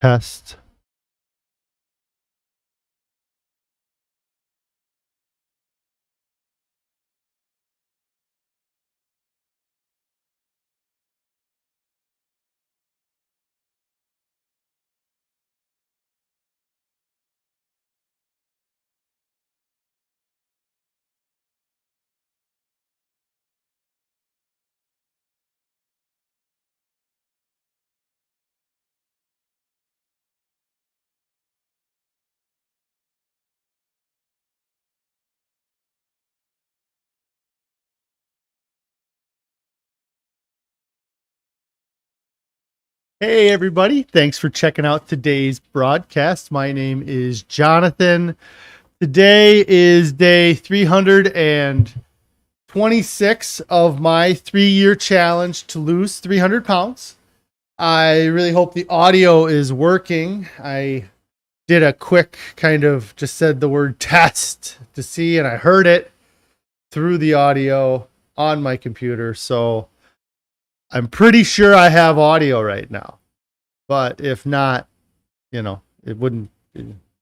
Test. Hey, everybody. Thanks for checking out today's broadcast. My name is Jonathan. Today is day 326 of my 3-year challenge to lose 300 pounds. I really hope the audio is working. I did a quick kind of just said the word test to see, and I heard it through the audio on my computer. So I'm pretty sure I have audio right now, but if not, it wouldn't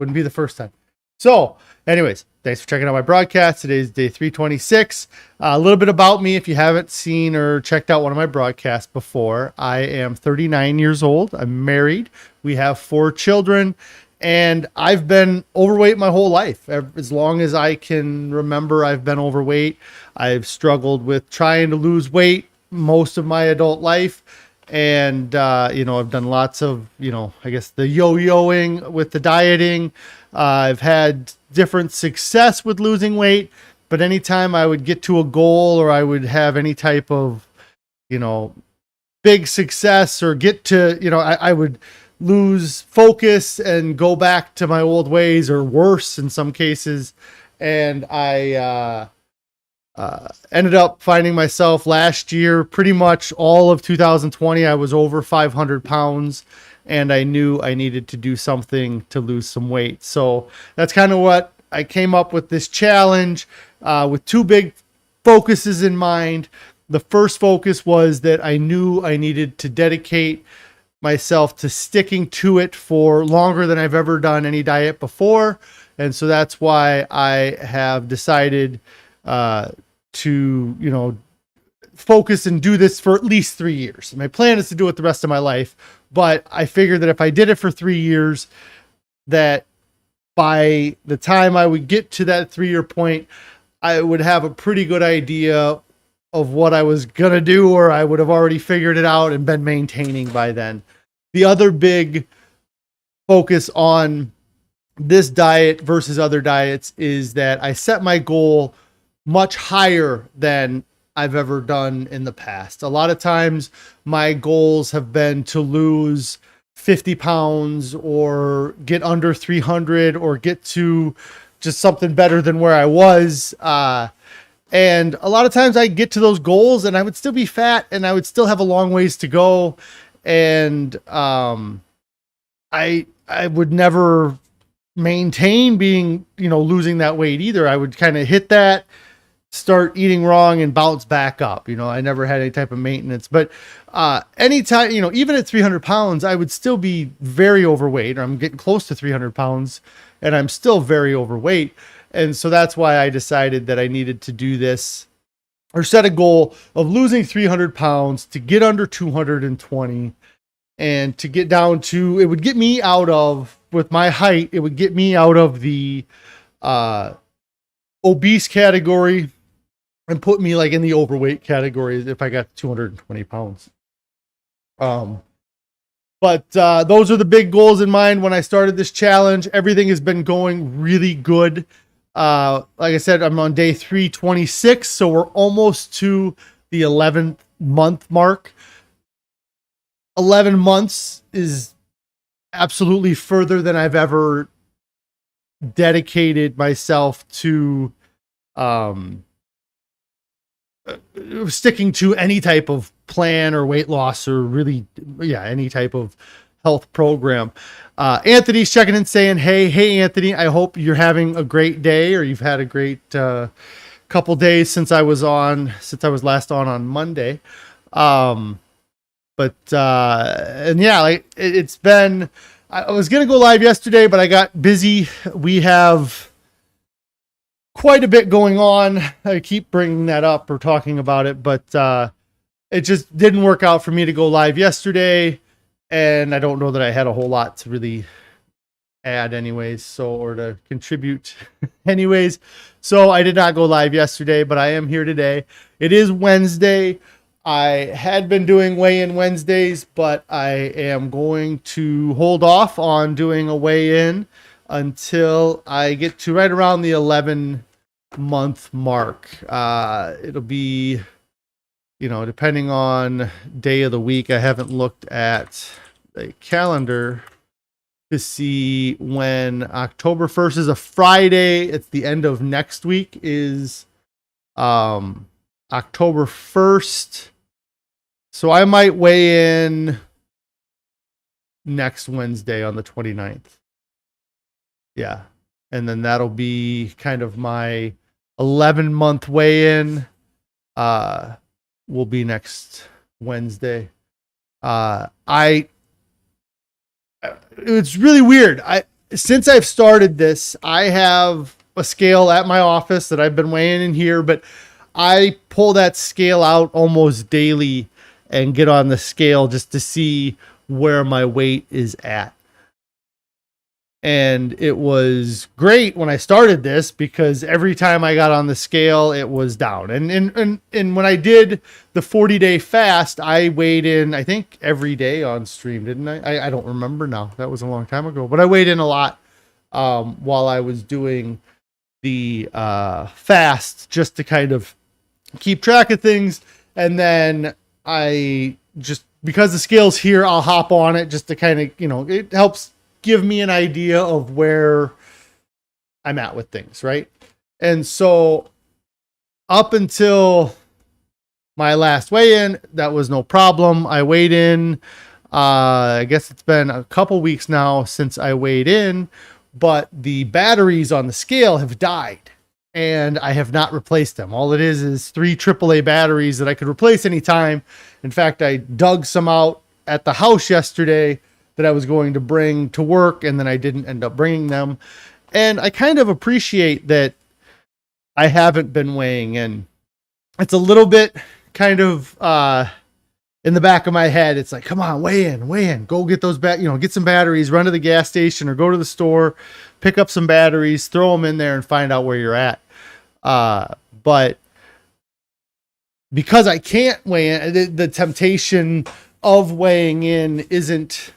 be the first time. So anyways, thanks for checking out my broadcast. Today's day 326. A little bit about me. If you haven't seen or checked out one of my broadcasts before, I am 39 years old. I'm married. We have 4 children, and I've been overweight my whole life. As long as I can remember, I've been overweight. I've struggled with trying to lose weight most of my adult life. And, I've done lots of, I guess the yo-yoing with the dieting. I've had different success with losing weight, but anytime I would get to a goal or I would have any type of, big success or get to, I would lose focus and go back to my old ways, or worse in some cases. And I, ended up finding myself last year, pretty much all of 2020, I was over 500 pounds, and I knew I needed to do something to lose some weight. So that's kind of what I came up with this challenge, with 2 big focuses in mind. The first focus was that I knew I needed to dedicate myself to sticking to it for longer than I've ever done any diet before. And so that's why I have decided, to focus and do this for at least 3 years. My plan is to do it the rest of my life, but I figured that if I did it for 3 years, that by the time I would get to that 3-year point, I would have a pretty good idea of what I was going to do, or I would have already figured it out and been maintaining by then. The other big focus on this diet versus other diets is that I set my goal much higher than I've ever done in the past. A lot of times my goals have been to lose 50 pounds or get under 300 or get to just something better than where I was. And a lot of times I get to those goals and I would still be fat and I would still have a long ways to go. And I would never maintain being, losing that weight either. I would kind of hit that, start eating wrong, and bounce back up. I never had any type of maintenance, but anytime, even at 300 pounds, I would still be very overweight, or I'm getting close to 300 pounds and I'm still very overweight. And so that's why I decided that I needed to do this, or set a goal of losing 300 pounds to get under 220 and to get down to, it would get me out of, with my height, it would get me out of the obese category and put me like in the overweight category if I got 220 pounds. But those are the big goals in mind when I started this challenge. Everything has been going really good. Like I said, I'm on day 326, so we're almost to the 11th month mark. 11 months is absolutely further than I've ever dedicated myself to sticking to any type of plan or weight loss, or really, any type of health program. Anthony's checking in saying, hey, Anthony, I hope you're having a great day, or you've had a great couple days since I was last on Monday. It's been I was going to go live yesterday, but I got busy. We have quite a bit going on. I keep bringing that up or talking about it, but it just didn't work out for me to go live yesterday. And I don't know that I had a whole lot to really add anyways, or to contribute anyways. So I did not go live yesterday, but I am here today. It is Wednesday. I had been doing weigh-in Wednesdays, but I am going to hold off on doing a weigh-in until I get to right around the 11-month mark. It'll be, depending on day of the week. I haven't looked at the calendar to see when October 1st is a Friday. It's the end of next week is October 1st. So I might weigh in next Wednesday on the 29th. Yeah. And then that'll be kind of my 11-month weigh-in. Will be next Wednesday. It's really weird. Since I've started this, I have a scale at my office that I've been weighing in here, but I pull that scale out almost daily and get on the scale just to see where my weight is at. And it was great when I started this because every time I got on the scale, it was down. And when I did the 40-day fast, I weighed in, I think, every day on stream, didn't I? I don't remember now. That was a long time ago. But I weighed in a lot while I was doing the fast just to kind of keep track of things. And then I just, because the scale's here, I'll hop on it just to kind of, it helps give me an idea of where I'm at with things, right? And so up until my last weigh-in, that was no problem. I weighed in, I guess it's been a couple weeks now since I weighed in, but the batteries on the scale have died and I have not replaced them. All it is 3 AAA batteries that I could replace anytime. In fact, I dug some out at the house yesterday that I was going to bring to work, and then I didn't end up bringing them. And I kind of appreciate that I haven't been weighing in. It's a little bit kind of in the back of my head. It's like, come on, weigh in, go get those get some batteries, run to the gas station or go to the store, pick up some batteries, throw them in there and find out where you're at. But because I can't weigh in, the temptation of weighing in isn't,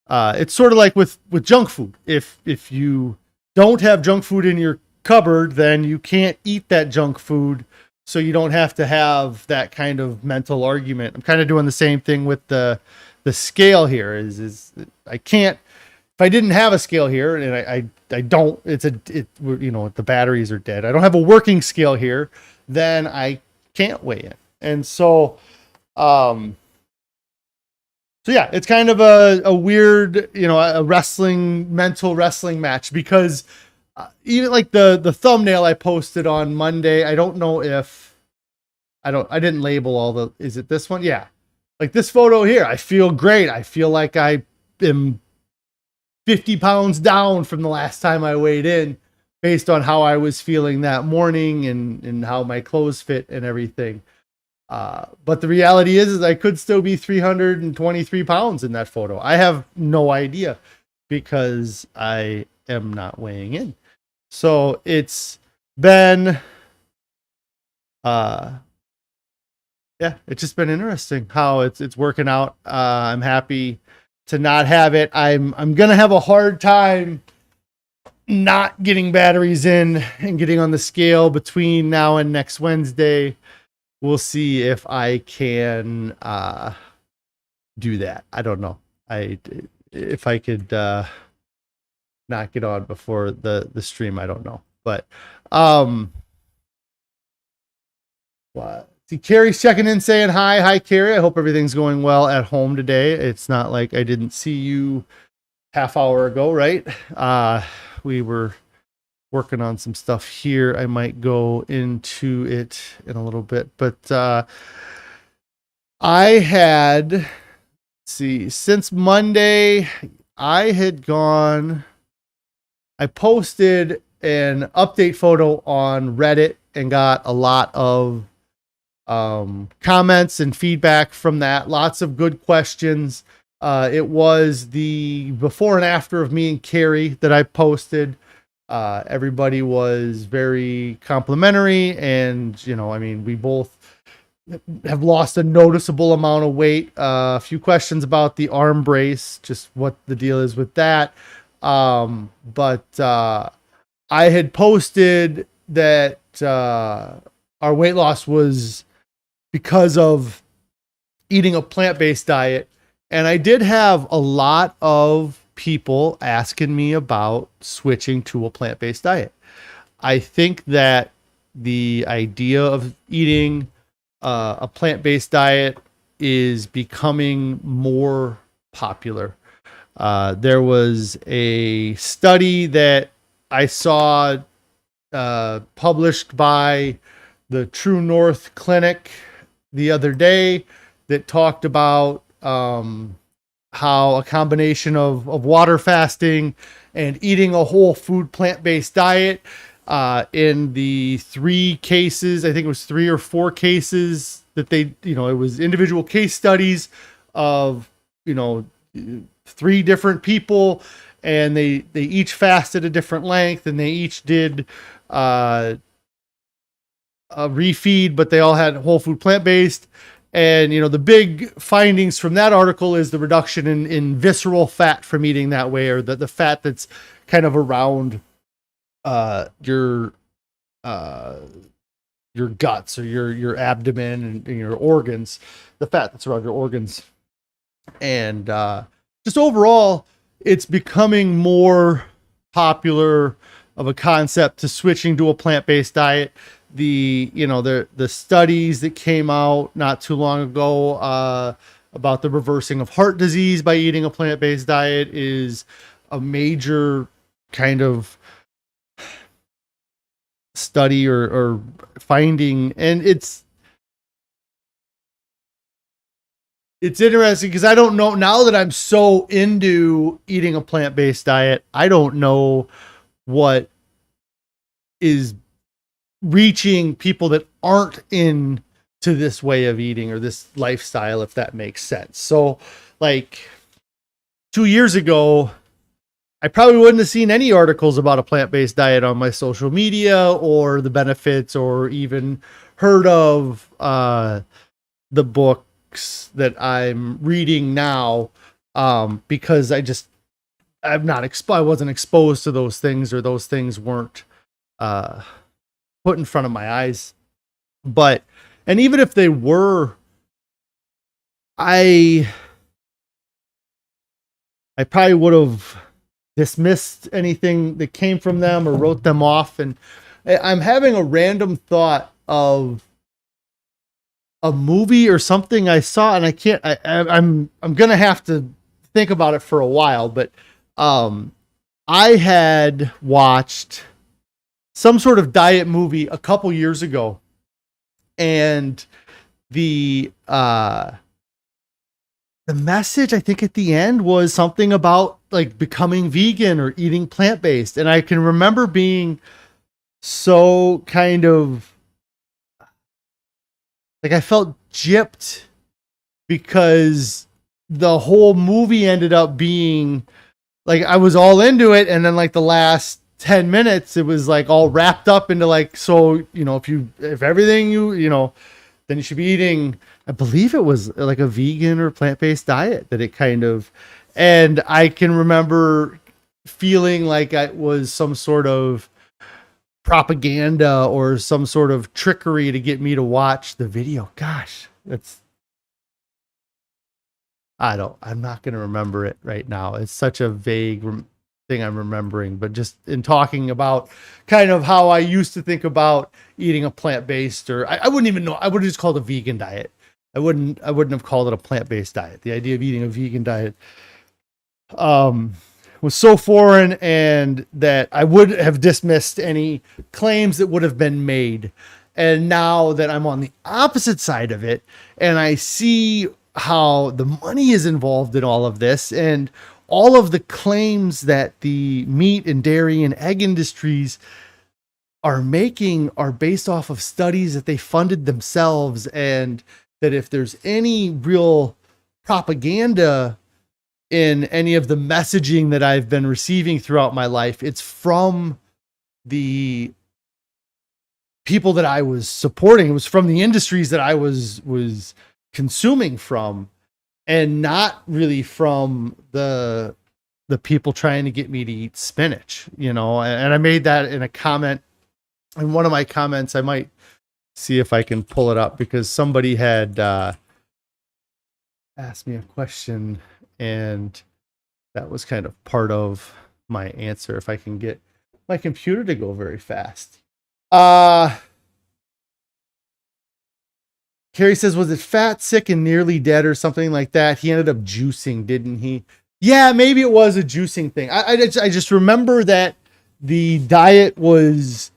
it's sort of like with junk food. If you don't have junk food in your cupboard, then you can't eat that junk food. So you don't have to have that kind of mental argument. I'm kind of doing the same thing with the scale here is I can't, if I didn't have a scale here and I don't, the batteries are dead. I don't have a working scale here, then I can't weigh in. And so, so yeah, it's kind of a weird, a mental wrestling match because even like the thumbnail I posted on Monday, I don't know if I didn't label is it this one? Yeah. Like this photo here, I feel great. I feel like I am 50 pounds down from the last time I weighed in based on how I was feeling that morning and how my clothes fit and everything. But the reality is I could still be 323 pounds in that photo. I have no idea because I am not weighing in. So it's been, it's just been interesting how it's working out. I'm happy to not have it. I'm going to have a hard time not getting batteries in and getting on the scale between now and next Wednesday. We'll see if I can do that. I don't know. If I could not get on before the stream, I don't know. But see, Carrie's checking in saying hi. Hi, Carrie. I hope everything's going well at home today. It's not like I didn't see you half hour ago, right? We were working on some stuff here. I might go into it in a little bit, but I had, since Monday, I posted an update photo on Reddit and got a lot of comments and feedback from that. Lots of good questions. It was the before and after of me and Carrie that I posted. Everybody was very complimentary, and we both have lost a noticeable amount of weight. A few questions about the arm brace, just what the deal is with that. But I had posted that our weight loss was because of eating a plant-based diet. And I did have a lot of people asking me about switching to a plant-based diet. I think that the idea of eating a plant-based diet is becoming more popular. There was a study that I saw published by the True North Clinic the other day that talked about how a combination of water fasting and eating a whole food plant-based diet in the 3 cases, I think it was 3 or 4 cases that they, it was individual case studies of, 3 different people, and they each fasted a different length, and they each did a refeed, but they all had whole food plant-based. And, the big findings from that article is the reduction in visceral fat from eating that way, or the fat that's kind of around your guts or your abdomen and your organs, the fat that's around your organs. And just overall, it's becoming more popular of a concept to switching to a plant-based diet. The studies that came out not too long ago about the reversing of heart disease by eating a plant-based diet is a major kind of study or finding. And it's interesting because I don't know, now that I'm so into eating a plant-based diet, I don't know what is reaching people that aren't into this way of eating or this lifestyle, if that makes sense. So like 2 years ago, I probably wouldn't have seen any articles about a plant-based diet on my social media or the benefits, or even heard of the books that I'm reading now, because I wasn't exposed to those things, or those things weren't put in front of my eyes. And even if they were, I probably would have dismissed anything that came from them or wrote them off. And I'm having a random thought of a movie or something I saw, and I'm going to have to think about it for a while, but I had watched some sort of diet movie a couple years ago, and the message, I think, at the end was something about like becoming vegan or eating plant-based. And I can remember being so kind of like, I felt gypped because the whole movie ended up being like, I was all into it, and then like the last 10 minutes, it was like all wrapped up into like, so, if everything then you should be eating, I believe it was like a vegan or plant-based diet that it kind of, and I can remember feeling like it was some sort of propaganda or some sort of trickery to get me to watch the video. Gosh, I'm not going to remember it right now. It's such a vague thing I'm remembering, but just in talking about kind of how I used to think about eating a plant-based, or I wouldn't even know, I would have just called it a vegan diet. I wouldn't have called it a plant-based diet. The idea of eating a vegan diet was so foreign, and that I would have dismissed any claims that would have been made. And now that I'm on the opposite side of it, and I see how the money is involved in all of this, and all of the claims that the meat and dairy and egg industries are making are based off of studies that they funded themselves, and that if there's any real propaganda in any of the messaging that I've been receiving throughout my life, it's from the people that I was supporting. It was from the industries that I was consuming from, and not really from the people trying to get me to eat spinach, and I made that in a comment. In one of my comments, I might see if I can pull it up, because somebody had asked me a question, and that was kind of part of my answer. If I can get my computer to go very fast. Carrie says, was it fat, sick, and nearly dead or something like that? He ended up juicing, didn't he? Yeah, maybe it was a juicing thing. I just remember that the diet was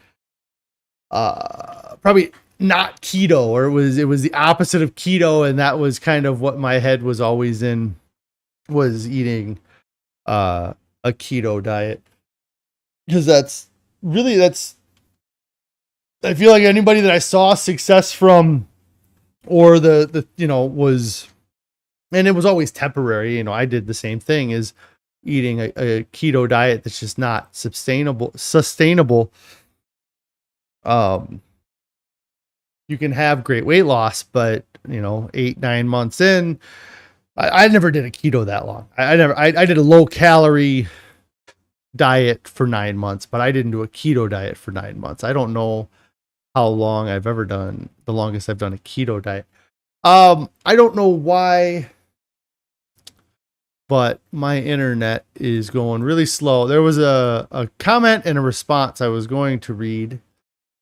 probably not keto, or it was the opposite of keto, and that was kind of what my head was always in, was eating a keto diet, because that's I feel like anybody that I saw success from, or the was, and it was always temporary. I did the same thing, is eating a keto diet that's just not sustainable. You can have great weight loss, but 8-9 months in, I never did a keto that long. I did a low calorie diet for 9 months, but I didn't do a keto diet for 9 months. I don't know how long I've ever done, the longest I've done a keto diet. I don't know why, but my internet is going really slow. There was a comment and a response I was going to read,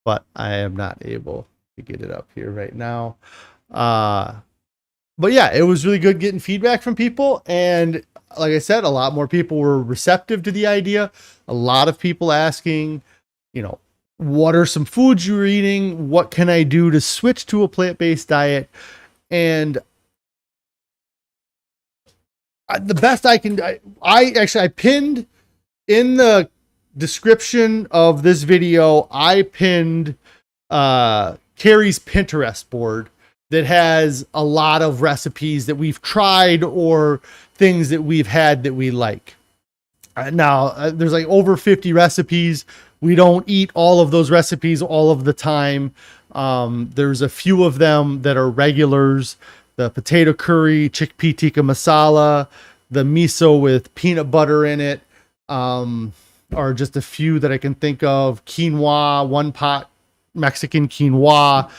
but I am not able to get it up here right now. But yeah, it was really good getting feedback from people. And like I said, a lot more people were receptive to the idea. A lot of people asking, what are some foods you were eating? What can I do to switch to a plant-based diet? And the best I can, I pinned in the description of this video, I pinned Carrie's Pinterest board that has a lot of recipes that we've tried, or things that we've had that we like. Now, there's like over 50 recipes. We don't eat all of those recipes all of the time. There's a few of them that are regulars. The potato curry, chickpea tikka masala, the miso with peanut butter in it, are just a few that I can think of. Quinoa, one pot Mexican quinoa,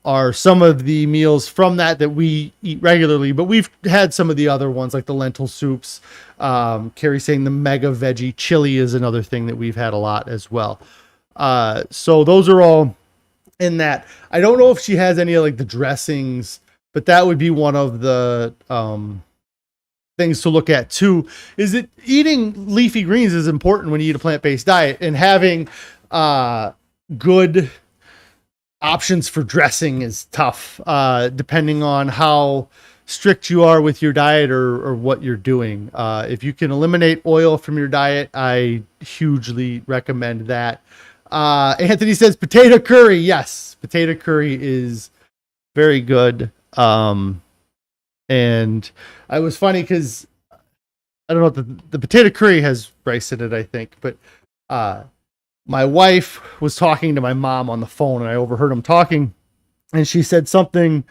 are some of the meals from that we eat regularly, but we've had some of the other ones, like the lentil soups. Carrie saying the mega veggie chili is another thing that we've had a lot as well. So those are all in that. I don't know if she has any of like the dressings, but that would be one of the things to look at too, is that eating leafy greens is important when you eat a plant-based diet, and having good options for dressing is tough, depending on how strict you are with your diet, or what you're doing. If you can eliminate oil from your diet, I hugely recommend that. Anthony says potato curry. Yes, potato curry is very good. And I was funny because I don't know, the potato curry has rice in it, I think, but my wife was talking to my mom on the phone, and I overheard them talking, and she said something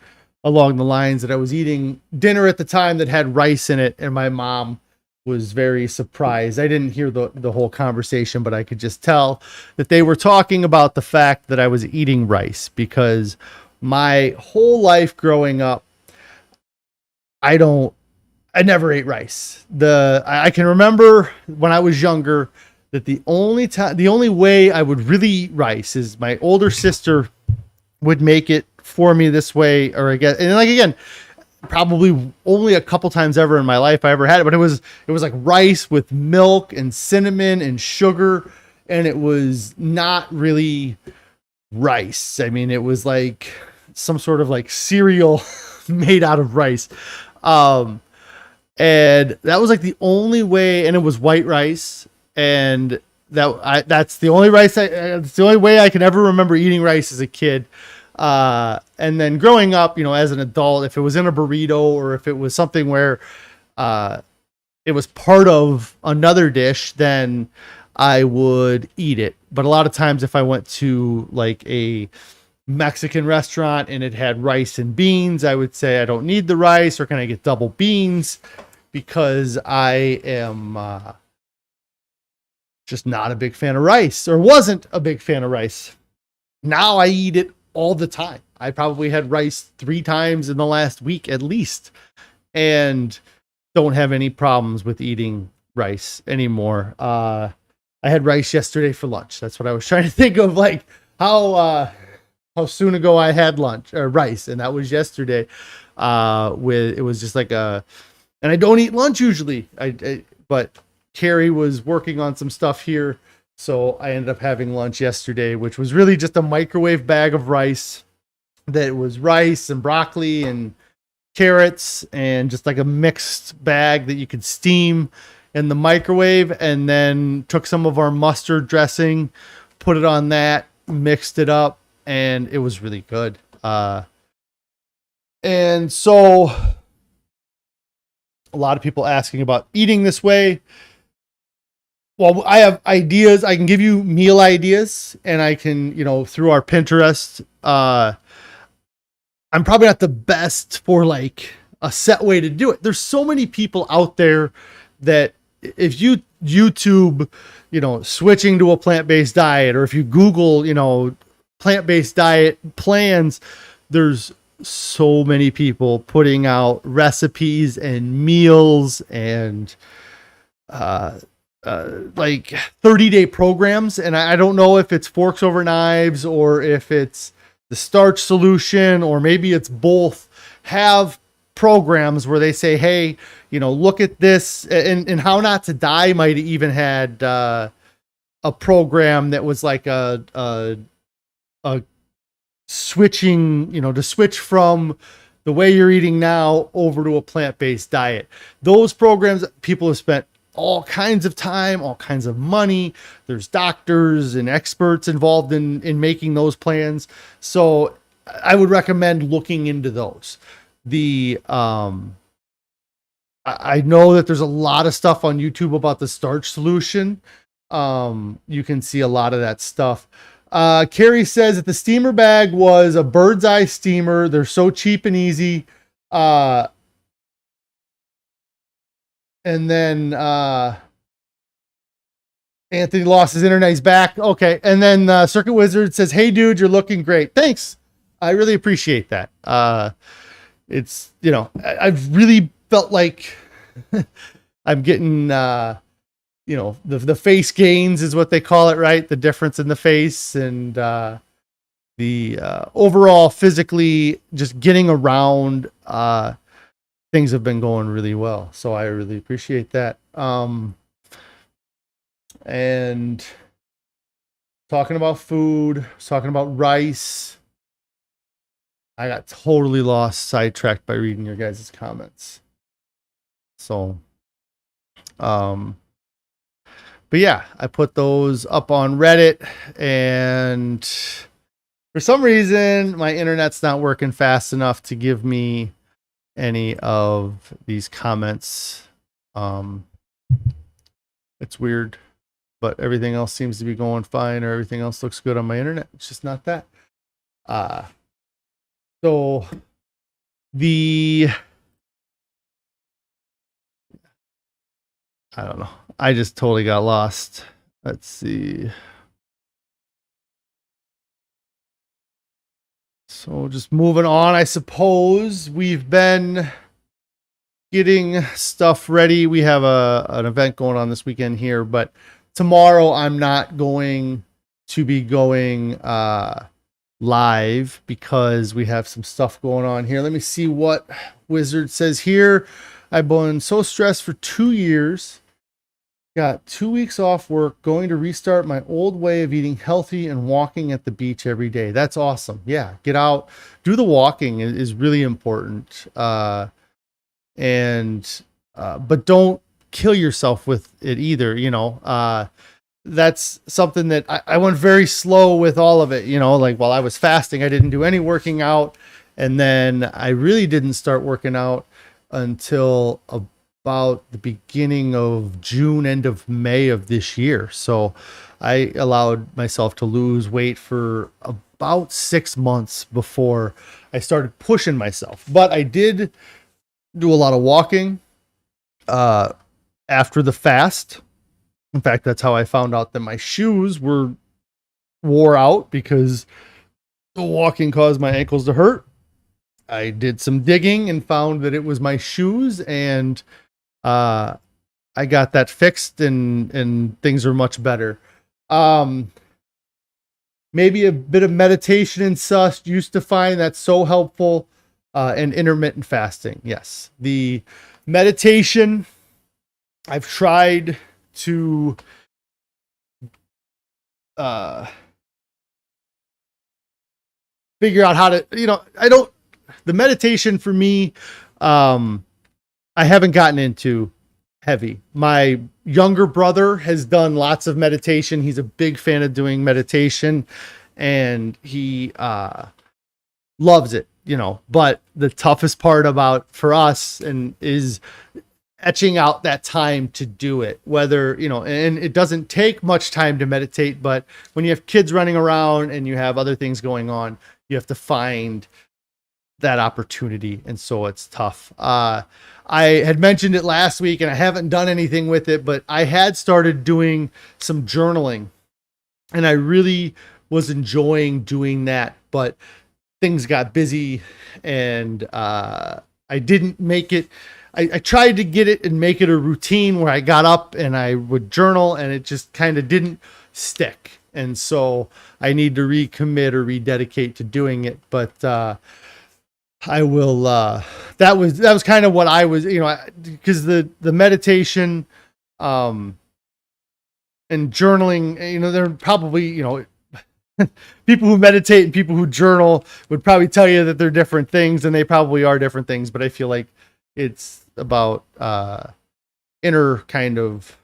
along the lines that I was eating dinner at the time that had rice in it, and my mom was very surprised. I didn't hear the whole conversation, but I could just tell that they were talking about the fact that I was eating rice, because my whole life growing up, I never ate rice. I can remember when I was younger that the only way I would really eat rice is my older sister would make it for me this way, or I guess, and like, again, probably only a couple times ever in my life I ever had it, but it was like rice with milk and cinnamon and sugar, and it was not really rice. I mean, it was like some sort of like cereal made out of rice. And that was like the only way, and it was white rice, and that's the only it's the only way I can ever remember eating rice as a kid. And then growing up, as an adult, if it was in a burrito or if it was something where it was part of another dish, then I would eat it. But a lot of times if I went to like a Mexican restaurant and it had rice and beans, I would say I don't need the rice, or can I get double beans? Because I am just not a big fan of rice, or wasn't a big fan of rice. Now I eat it all the time. I probably had rice 3 times in the last week at least, and don't have any problems with eating rice anymore. I had rice yesterday for lunch. That's what I was trying to think of, like how soon ago I had lunch or rice, and that was yesterday. It was just like and I don't eat lunch usually. But Carrie was working on some stuff here, so I ended up having lunch yesterday, which was really just a microwave bag of rice. That was rice and broccoli and carrots, and just like a mixed bag that you could steam in the microwave, and then took some of our mustard dressing, put it on that, mixed it up, and it was really good. And so a lot of people asking about eating this way. Well, I have ideas. I can give you meal ideas, and I can, through our Pinterest, I'm probably not the best for like a set way to do it. There's so many people out there that if you YouTube, switching to a plant-based diet, or if you Google, plant-based diet plans, there's so many people putting out recipes and meals and like 30-day programs. And I don't know if it's Forks Over Knives or if it's the Starch Solution, or maybe it's both, have programs where they say, hey, look at this. And How Not to Die might have even had a program that was like a switching, to switch from the way you're eating now over to a plant-based diet. Those programs, people have spent all kinds of time, all kinds of money. There's doctors and experts involved in making those plans. So I would recommend looking into those. I know that there's a lot of stuff on YouTube about the Starch Solution. You can see a lot of that stuff. Carrie says that the steamer bag was a Bird's Eye steamer. They're so cheap and easy. And then Anthony lost his internet. He's back. Okay. And then Circuit Wizard says, hey, dude, you're looking great. Thanks. I really appreciate that. It's, I've really felt like I'm getting, the face gains is what they call it, right? The difference in the face, and the overall physically just getting around, things have been going really well. So I really appreciate that. And talking about food, talking about rice, I got totally sidetracked by reading your guys' comments. So, but yeah, I put those up on Reddit, and for some reason, my internet's not working fast enough to give me any of these comments. It's weird, but everything else seems to be going fine, or everything else looks good on my internet. It's just not that. So I don't know. I just totally got lost. Let's see. So just moving on, I suppose. We've been getting stuff ready. We have an event going on this weekend here, but tomorrow I'm not going to be going live because we have some stuff going on here. Let me see what Wizard says here. I've been so stressed for 2 years. Got 2 weeks off work, going to restart my old way of eating healthy and walking at the beach every day. That's awesome. Yeah, get out, do the walking is really important. And but don't kill yourself with it either. That's something that I went very slow with all of it. Like while I was fasting, I didn't do any working out. And then I really didn't start working out until about the beginning of June, end of May of this year. So I allowed myself to lose weight for about 6 months before I started pushing myself. But I did do a lot of walking after the fast. In fact, that's how I found out that my shoes wore out, because the walking caused my ankles to hurt. I did some digging and found that it was my shoes, and I got that fixed, and things are much better. Maybe a bit of meditation and such. Used to find that so helpful, and intermittent fasting. Yes, the meditation I've tried to figure out how to, the meditation for me, I haven't gotten into heavy. My younger brother has done lots of meditation. He's a big fan of doing meditation, and he loves it, but the toughest part for us is etching out that time to do it, whether, and it doesn't take much time to meditate, but when you have kids running around and you have other things going on, you have to find that opportunity. And so it's tough. I had mentioned it last week and I haven't done anything with it, but I had started doing some journaling and I really was enjoying doing that, but things got busy and I didn't make it. I tried to get it and make it a routine where I got up and I would journal, and it just kind of didn't stick. And so I need to recommit or rededicate to doing it. But I will. That was kind of what I was, because the meditation and journaling, they're probably, people who meditate and people who journal would probably tell you that they're different things, and they probably are different things. But I feel like it's about inner kind of,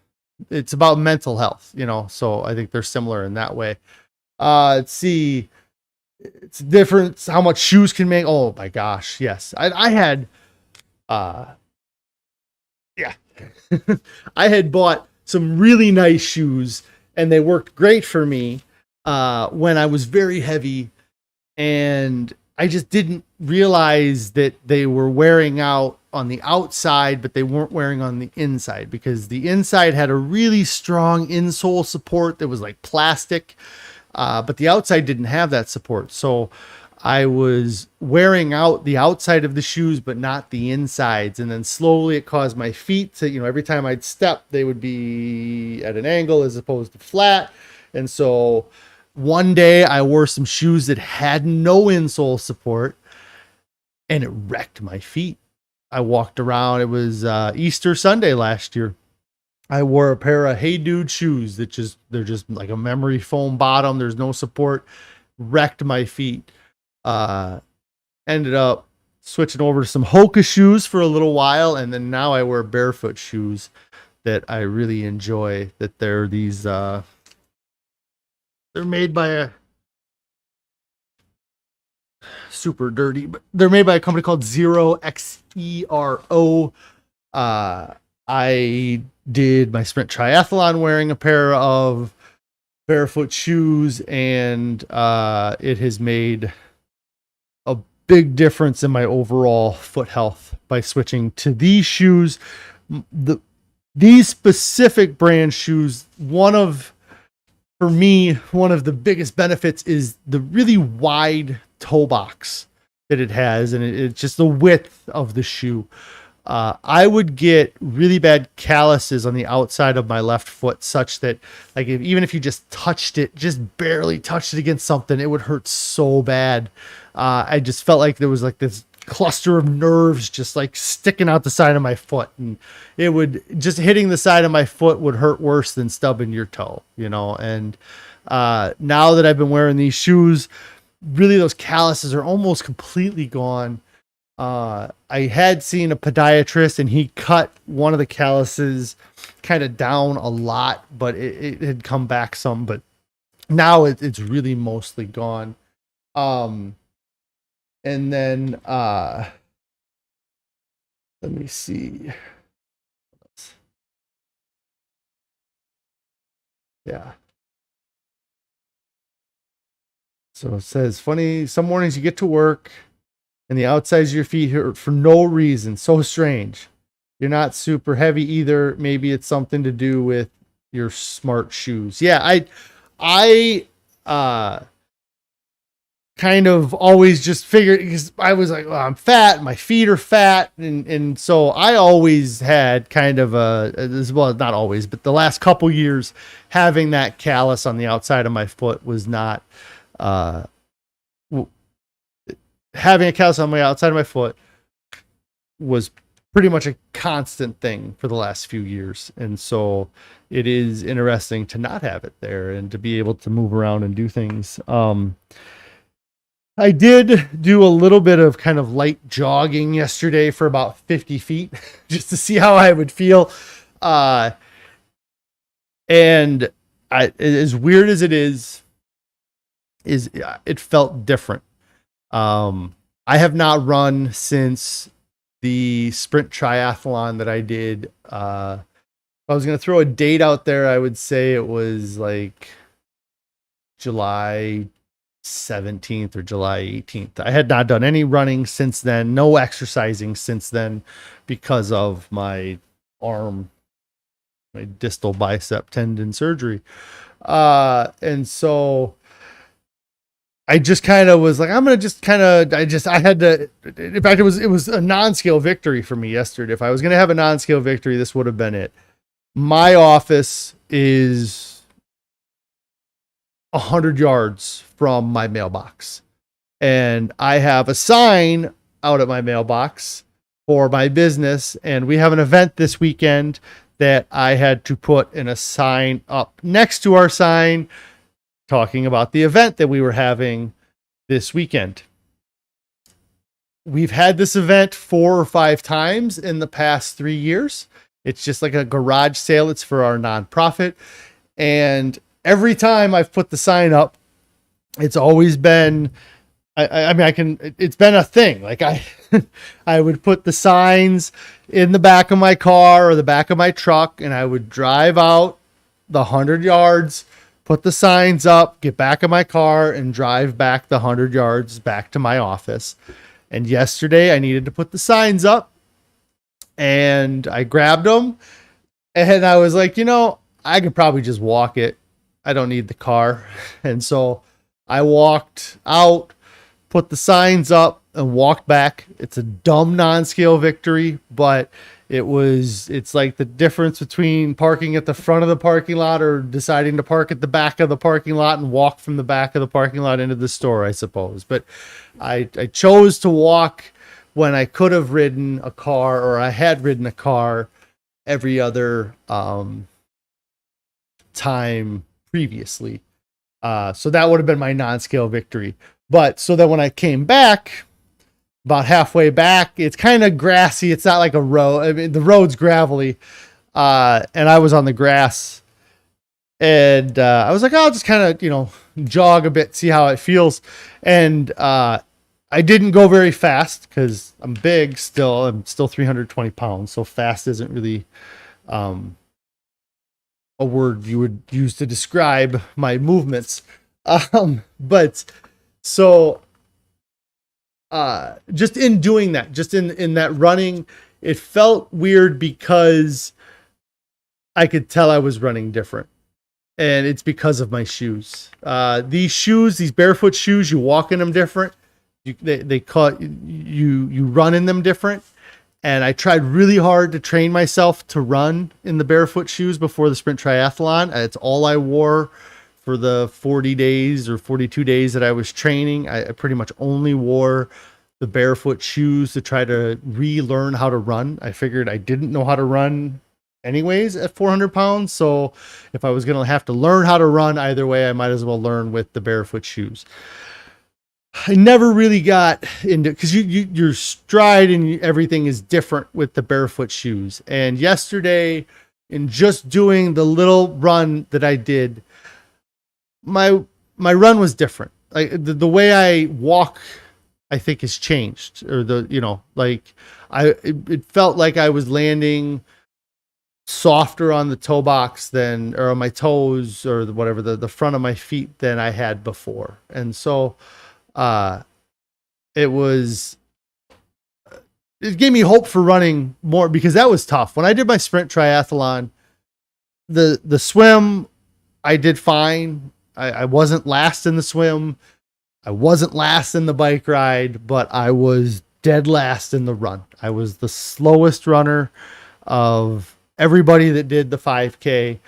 it's about mental health, so I think they're similar in that way. Let's see, it's different how much shoes can make. Oh my gosh, yes. I had yeah I had bought some really nice shoes and they worked great for me when I was very heavy, and I just didn't realize that they were wearing out on the outside, but they weren't wearing on the inside, because the inside had a really strong insole support that was like plastic, but the outside didn't have that support. So I was wearing out the outside of the shoes, but not the insides. And then slowly it caused my feet to, every time I'd step, they would be at an angle as opposed to flat. And so one day I wore some shoes that had no insole support, and it wrecked my feet. I walked around. It was Easter Sunday last year. I wore a pair of Hey Dude shoes they're just like a memory foam bottom. There's no support. Wrecked my feet. Ended up switching over to some Hoka shoes for a little while, and then now I wear barefoot shoes that I really enjoy. That they're these they're made by a super dirty, but they're made by a company called Zero XERO. I did my sprint triathlon wearing a pair of barefoot shoes, and it has made a big difference in my overall foot health by switching to these shoes. These specific brand shoes, for me, one of the biggest benefits is the really wide toe box that it has, and it's just the width of the shoe. I would get really bad calluses on the outside of my left foot, such that like even if you just barely touched it against something, it would hurt so bad. I just felt like there was like this cluster of nerves just like sticking out the side of my foot, and it would just hitting the side of my foot would hurt worse than stubbing your toe, and now that I've been wearing these shoes, really those calluses are almost completely gone. I had seen a podiatrist and he cut one of the calluses kind of down a lot, but it had come back some, but now it's really mostly gone. And then, let me see. Yeah. So it says, funny, some mornings you get to work and the outsides of your feet hurt for no reason. So strange. You're not super heavy either. Maybe it's something to do with your smart shoes. Yeah, I kind of always just figured, because I was like, well, I'm fat, my feet are fat, and so I always had kind of well, not always, but the last couple years, having that callus on the outside of my foot was not having a callus on the outside of my foot was pretty much a constant thing for the last few years. And so it is interesting to not have it there and to be able to move around and do things. I did do a little bit of kind of light jogging yesterday for about 50 feet just to see how I would feel. And as weird as it is it felt different. I have not run since the sprint triathlon that I did. If I was going to throw a date out there, I would say it was like July 17th or July 18th. I had not done any running since then, no exercising since then because of my arm, my distal bicep tendon surgery. And so I just kind of was like, I'm going to just kind of, I had to, in fact, it was a non-scale victory for me yesterday. If I was going to have a non-scale victory, this would have been it. My office is 100 yards from my mailbox. And I have a sign out at my mailbox for my business. And we have an event this weekend that I had to put in a sign up next to our sign talking about the event that we were having this weekend. We've had this event 4 or 5 times in the past 3 years. It's just like a garage sale. It's for our nonprofit. And every time I've put the sign up, it's always been, it's been a thing. Like I would put the signs in the back of my car or the back of my truck, and I would drive out the 100 yards, put the signs up, get back in my car, and drive back the 100 yards back to my office. And yesterday I needed to put the signs up, and I grabbed them, and I was like, I could probably just walk it. I don't need the car. And so I walked out, put the signs up, and walked back. It's a dumb non-scale victory, but it's like the difference between parking at the front of the parking lot or deciding to park at the back of the parking lot and walk from the back of the parking lot into the store, I suppose. But I chose to walk when I could have ridden a car, or I had ridden a car every other time previously. So that would have been my non-scale victory. But so that when I came back, about halfway back, it's kind of grassy. It's not like a road. I mean, the road's gravelly. And I was on the grass, and I was like, I'll just kind of, jog a bit, see how it feels. And I didn't go very fast because I'm big still. I'm still 320 pounds. So fast isn't really a word you would use to describe my movements. But so just in doing that, just in that running, it felt weird because I could tell I was running different. And it's because of my shoes. These barefoot shoes, you walk in them different. They call you run in them different. And I tried really hard to train myself to run in the barefoot shoes before the sprint triathlon. It's all I wore for the 40 days or 42 days that I was training. I pretty much only wore the barefoot shoes to try to relearn how to run. I figured I didn't know how to run anyways at 400 pounds. So if I was going to have to learn how to run either way, I might as well learn with the barefoot shoes. I never really got into, because your stride and everything is different with the barefoot shoes. And yesterday, in just doing the little run that I did, my run was different. Like the way I walk, I think has changed, or it felt like I was landing softer on the toe box than, or on my toes, or whatever, the front of my feet, than I had before. And so it gave me hope for running more, because that was tough. When I did my sprint triathlon, the swim, I did fine. I wasn't last in the swim. I wasn't last in the bike ride, but I was dead last in the run. I was the slowest runner of everybody that did the 5K.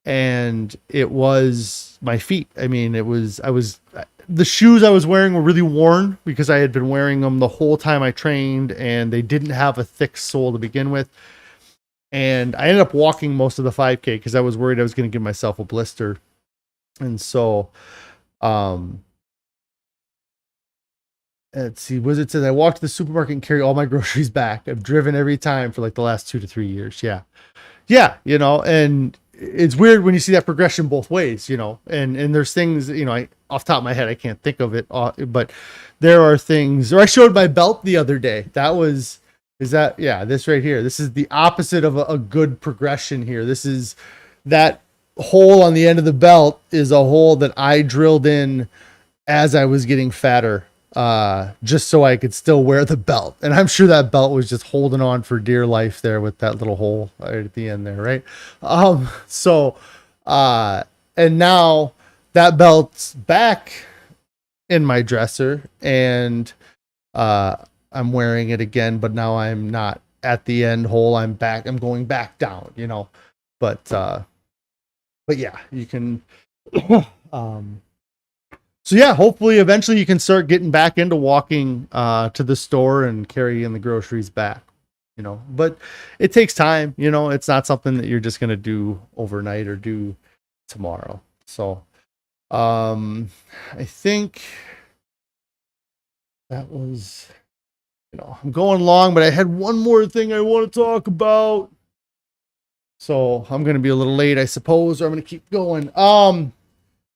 And it was my feet. I mean, the shoes I was wearing were really worn, because I had been wearing them the whole time I trained, and they didn't have a thick sole to begin with. And I ended up walking most of the 5K because I was worried I was going to give myself a blister. And so, let's see, it says I walked to the supermarket and carry all my groceries back. I've driven every time for like the last 2 to 3 years. Yeah. Yeah. And it's weird when you see that progression both ways, and there's things, off the top of my head, I can't think of it, but there are things, or I showed my belt the other day. This right here. This is the opposite of a good progression here. This is that hole on the end of the belt is a hole that I drilled in as I was getting fatter, just so I could still wear the belt. And I'm sure that belt was just holding on for dear life there with that little hole right at the end there. Right. And now that belt's back in my dresser, and, I'm wearing it again, but now I'm not at the end hole. I'm going back down, but yeah, you can, so yeah, hopefully eventually you can start getting back into walking to the store and carrying the groceries back, but it takes time, it's not something that you're just going to do overnight or do tomorrow. So I think that was, I'm going long, but I had one more thing I want to talk about. So I'm going to be a little late, I suppose, or I'm going to keep going. So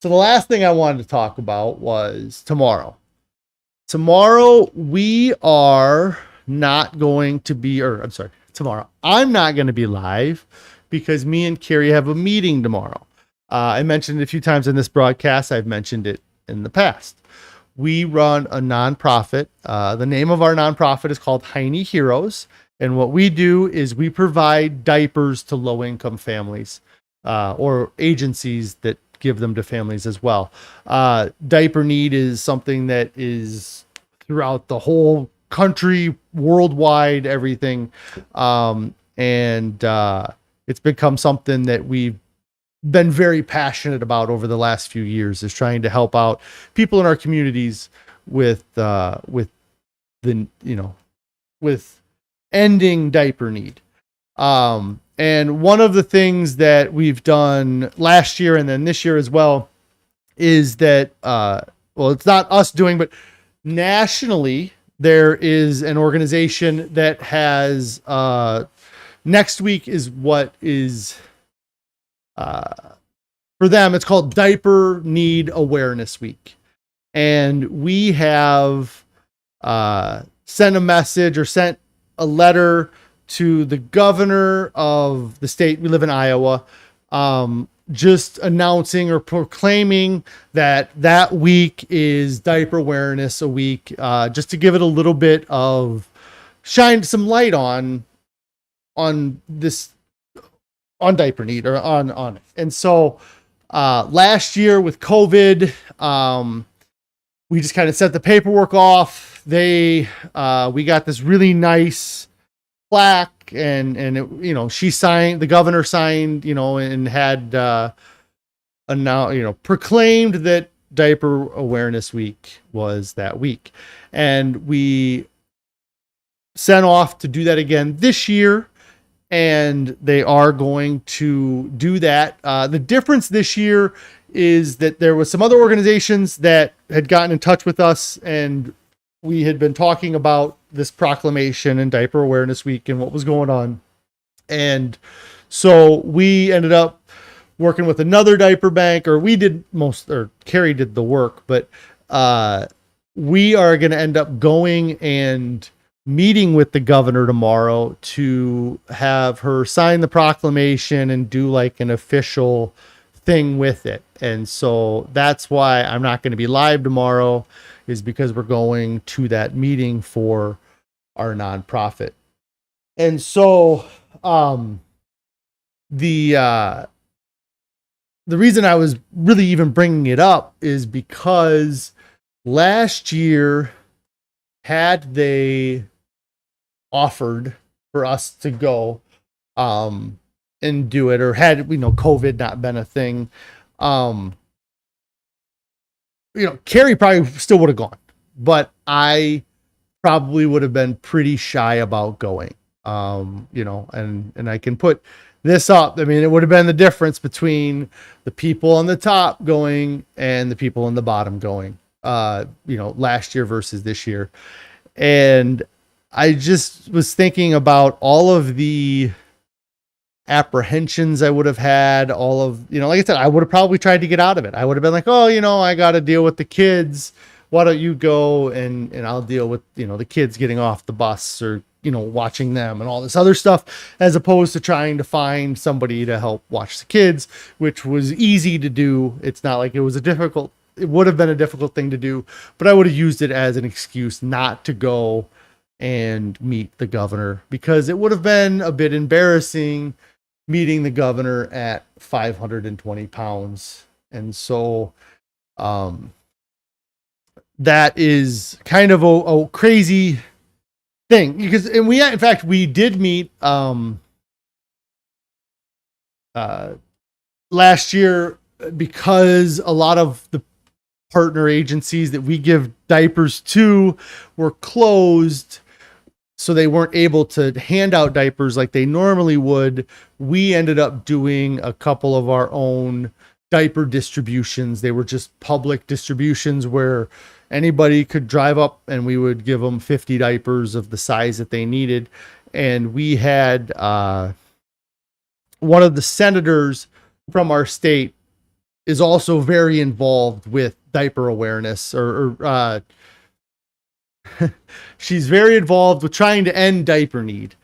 the last thing I wanted to talk about was tomorrow. Tomorrow we are not going to be, tomorrow I'm not going to be live, because me and Carrie have a meeting tomorrow. I mentioned it a few times in this broadcast. I've mentioned it in the past. We run a nonprofit. The name of our nonprofit is called Heine Heroes. And what we do is we provide diapers to low-income families, or agencies that give them to families as well. Diaper need is something that is throughout the whole country, worldwide, everything. And it's become something that we've been very passionate about over the last few years, is trying to help out people in our communities with ending diaper need. And one of the things that we've done last year and then this year as well is that, it's not us doing, but nationally there is an organization that has, next week is what is, for them, it's called Diaper Need Awareness Week. And we have sent a message, or sent a letter to the governor of the state. We live in Iowa, just announcing or proclaiming that week is Diaper Awareness a week, just to give it a little bit of shine some light on this, on diaper need, or on it. And so last year with COVID, we just kind of set the paperwork off. We got this really nice plaque, and it, she signed, the governor signed, and had proclaimed that Diaper Awareness Week was that week. And we sent off to do that again this year. and they are going to do that. The difference this year is that there was some other organizations that had gotten in touch with us, and we had been talking about this proclamation and Diaper Awareness Week and what was going on. And so we ended up working with another diaper bank, or Carrie did the work, but we are going to end up going and meeting with the governor tomorrow to have her sign the proclamation and do like an official thing with it. And so that's why I'm not going to be live tomorrow, is because we're going to that meeting for our nonprofit. And so the reason I was really even bringing it up is because last year, had they offered for us to go and do it, or had COVID not been a thing, Carrie probably still would have gone, but I probably would have been pretty shy about going. And I can put this up. I mean, it would have been the difference between the people on the top going and the people on the bottom going, last year versus this year. And I just was thinking about all of the apprehensions I would have had, all of, like I said, I would have probably tried to get out of it. I would have been like, oh, I got to deal with the kids. Why don't you go and I'll deal with, the kids getting off the bus, or, watching them and all this other stuff, as opposed to trying to find somebody to help watch the kids, which was easy to do. It's not like it would have been a difficult thing to do, but I would have used it as an excuse not to go and meet the governor, because it would have been a bit embarrassing meeting the governor at 520 pounds. And so, that is kind of a crazy thing, because, and we did meet, last year, because a lot of the partner agencies that we give diapers to were closed, so they weren't able to hand out diapers like they normally would. We ended up doing a couple of our own diaper distributions. They were just public distributions where anybody could drive up and we would give them 50 diapers of the size that they needed. And we had one of the senators from our state is also very involved with diaper awareness, or she's very involved with trying to end diaper need.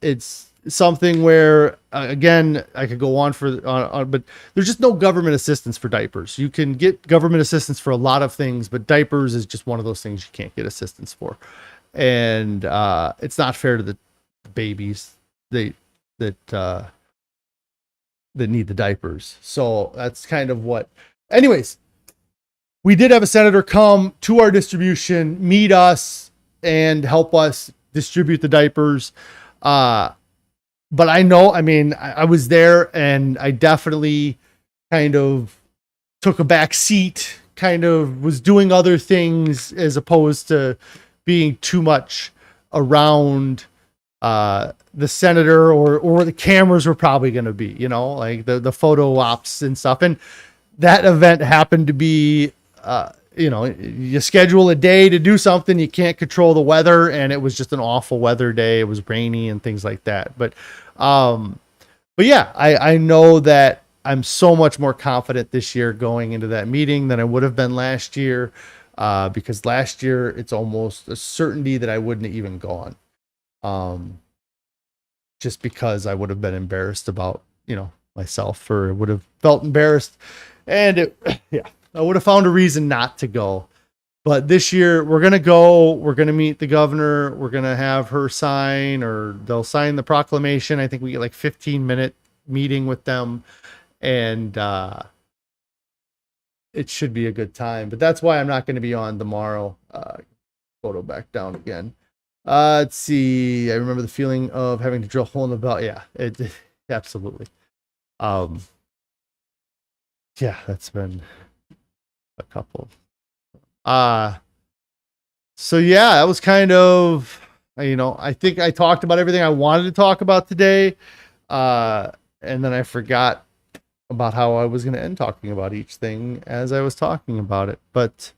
It's something where, again, I could go on but there's just no government assistance for diapers. You can get government assistance for a lot of things, but diapers is just one of those things you can't get assistance for. And it's not fair to the babies that need the diapers. So that's kind of what, anyways, we did have a senator come to our distribution, meet us, and help us distribute the diapers. But I was there, and I definitely kind of took a back seat, kind of was doing other things as opposed to being too much around the senator or the cameras were probably going to be, like the photo ops and stuff. And that event happened to be, you schedule a day to do something, you can't control the weather, and it was just an awful weather day. It was rainy and things like that. But yeah, I know that I'm so much more confident this year going into that meeting than I would have been last year, because last year it's almost a certainty that I wouldn't have even gone. Just because I would have been embarrassed about, myself, or would have felt embarrassed, and I would have found a reason not to go. But this year we're going to go, we're going to meet the governor. We're going to have her sign, or they'll sign the proclamation. I think we get like 15-minute meeting with them, and it should be a good time. But that's why I'm not going to be on tomorrow. Photo back down again. Let's see. I remember the feeling of having to drill a hole in the belt. Yeah, it absolutely. Yeah, that's been a couple. So yeah, that was kind of I think I talked about everything I wanted to talk about today. And then I forgot about how I was going to end talking about each thing as I was talking about it. But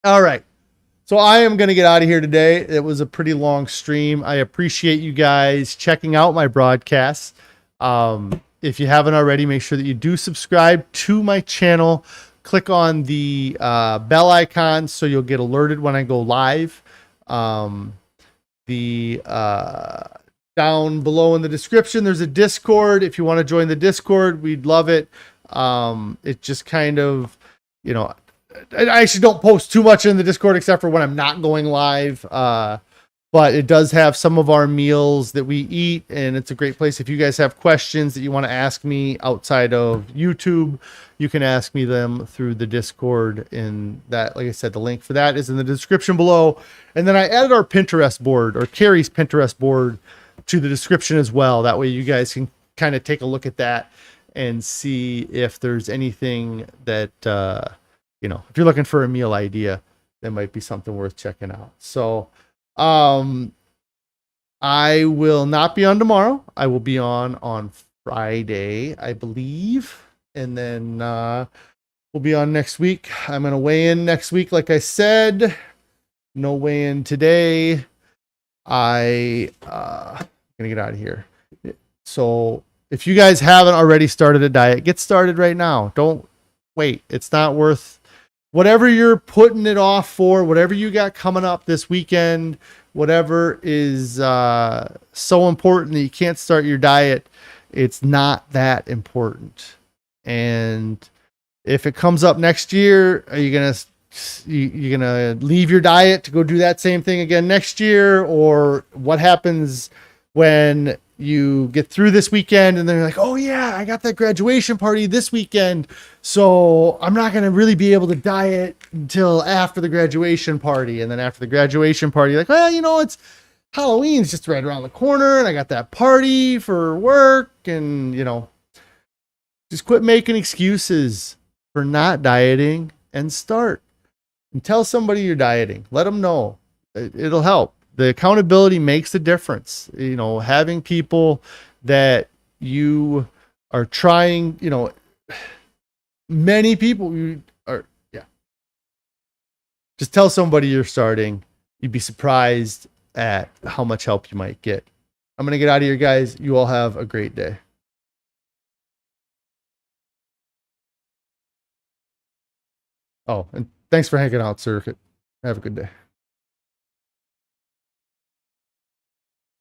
all right. So I am going to get out of here today. It was a pretty long stream. I appreciate you guys checking out my broadcasts. If you haven't already, make sure that you do subscribe to my channel. Click on the bell icon so you'll get alerted when I go live. Down below in the description, there's a Discord. If you want to join the Discord, we'd love it. It just kind of, I actually don't post too much in the Discord except for when I'm not going live. But it does have some of our meals that we eat, and it's a great place. If you guys have questions that you want to ask me outside of YouTube, you can ask me them through the Discord. In that, like I said, the link for that is in the description below. And then I added our Pinterest board, or Carrie's Pinterest board, to the description as well. That way you guys can kind of take a look at that and see if there's anything that, if you're looking for a meal idea, that might be something worth checking out. So, I will not be on tomorrow. I will be on Friday, I believe. And then, we'll be on next week. I'm going to weigh in next week. Like I said, no weigh in today. I'm going to get out of here. So if you guys haven't already started a diet, get started right now. Don't wait. It's not worth whatever you're putting it off for, whatever you got coming up this weekend, whatever is so important that you can't start your diet. It's not that important. And if it comes up next year, are you going to you're going to leave your diet to go do that same thing again next year? Or what happens when you get through this weekend and then you're like, oh yeah, I got that graduation party this weekend, so I'm not going to really be able to diet until after the graduation party. And then after the graduation party, you're like, well, it's Halloween's just right around the corner and I got that party for work. And, just quit making excuses for not dieting and start. And tell somebody you're dieting. Let them know. It'll help. The accountability makes a difference. Having people that you are trying, many people are, yeah. Just tell somebody you're starting. You'd be surprised at how much help you might get. I'm going to get out of here, guys. You all have a great day. Oh, and thanks for hanging out, Circuit. Have a good day.